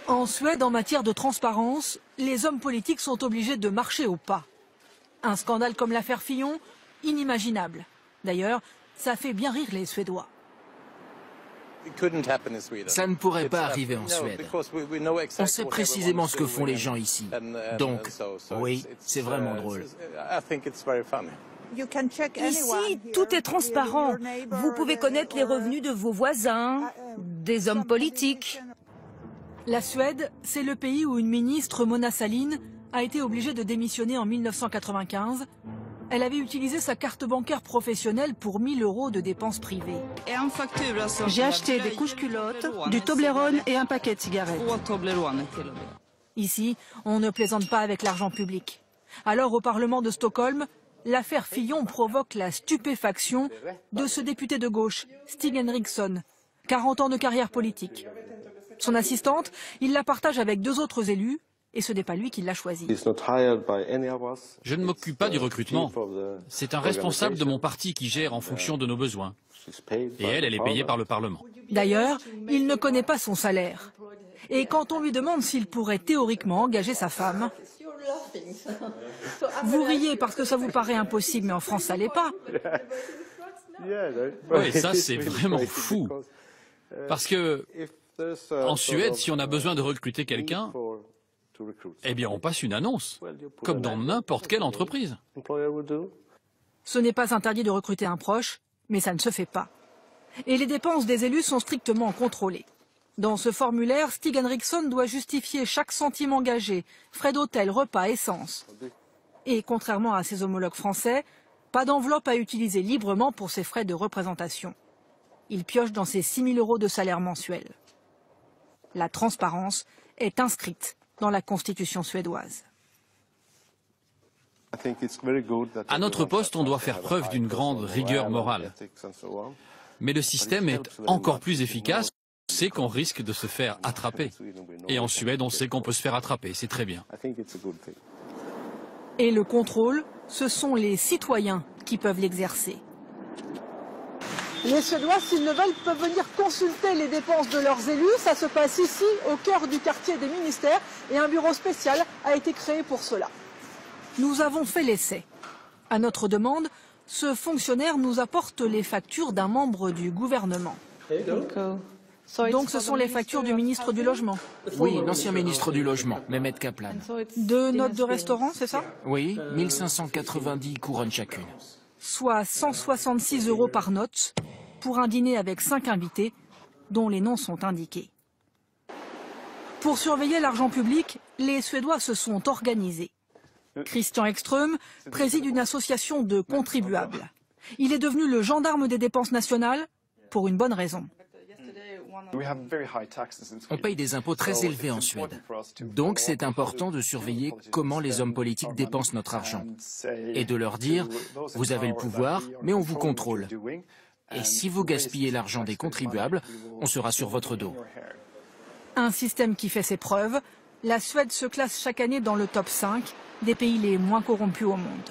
En Suède, en matière de transparence, les hommes politiques sont obligés de marcher au pas. Un scandale comme l'affaire Fillon, inimaginable. D'ailleurs, ça fait bien rire les Suédois. Ça ne pourrait pas arriver en Suède. On sait précisément ce que font les gens ici. Donc, oui, c'est vraiment drôle. Ici, tout est transparent. Vous pouvez connaître les revenus de vos voisins, des hommes politiques. La Suède, c'est le pays où une ministre, Mona Sahlin, a été obligée de démissionner en 1995. Elle avait utilisé sa carte bancaire professionnelle pour 1 000 € de dépenses privées. J'ai acheté des couches-culottes, du Toblerone et un paquet de cigarettes. Ici, on ne plaisante pas avec l'argent public. Alors, au Parlement de Stockholm, l'affaire Fillon provoque la stupéfaction de ce député de gauche, Stig Henriksson, 40 ans de carrière politique. Son assistante, il la partage avec 2 autres élus, et ce n'est pas lui qui l'a choisi. Je ne m'occupe pas du recrutement. C'est un responsable de mon parti qui gère en fonction de nos besoins. Et elle est payée par le Parlement. D'ailleurs, il ne connaît pas son salaire. Et quand on lui demande s'il pourrait théoriquement engager sa femme, vous riez parce que ça vous paraît impossible, mais en France, ça l'est pas. Oui, ça c'est vraiment fou. Parce que, en Suède, si on a besoin de recruter quelqu'un, eh bien on passe une annonce, comme dans n'importe quelle entreprise. Ce n'est pas interdit de recruter un proche, mais ça ne se fait pas. Et les dépenses des élus sont strictement contrôlées. Dans ce formulaire, Stig Henriksson doit justifier chaque centime engagé, frais d'hôtel, repas, essence. Et contrairement à ses homologues français, pas d'enveloppe à utiliser librement pour ses frais de représentation. Il pioche dans ses 6 000 € de salaire mensuel. La transparence est inscrite dans la Constitution suédoise. À notre poste, on doit faire preuve d'une grande rigueur morale. Mais le système est encore plus efficace. On sait qu'on risque de se faire attraper. Et en Suède, on sait qu'on peut se faire attraper. C'est très bien. Et le contrôle, ce sont les citoyens qui peuvent l'exercer. Les Suédois, s'ils le veulent, peuvent venir consulter les dépenses de leurs élus. Ça se passe ici, au cœur du quartier des ministères, et un bureau spécial a été créé pour cela. Nous avons fait l'essai. À notre demande, ce fonctionnaire nous apporte les factures d'un membre du gouvernement. Donc ce sont les factures du ministre du Logement. Oui, l'ancien ministre du Logement, Mehmet Kaplan. 2 notes de restaurant, c'est ça? Oui, 1590 couronnes chacune. Soit 166 € par note, pour un dîner avec 5 invités, dont les noms sont indiqués. Pour surveiller l'argent public, les Suédois se sont organisés. Christian Ekström préside une association de contribuables. Il est devenu le gendarme des dépenses nationales pour une bonne raison. On paye des impôts très élevés en Suède. Donc c'est important de surveiller comment les hommes politiques dépensent notre argent. Et de leur dire, vous avez le pouvoir, mais on vous contrôle. Et si vous gaspillez l'argent des contribuables, on sera sur votre dos. Un système qui fait ses preuves. La Suède se classe chaque année dans le top 5 des pays les moins corrompus au monde.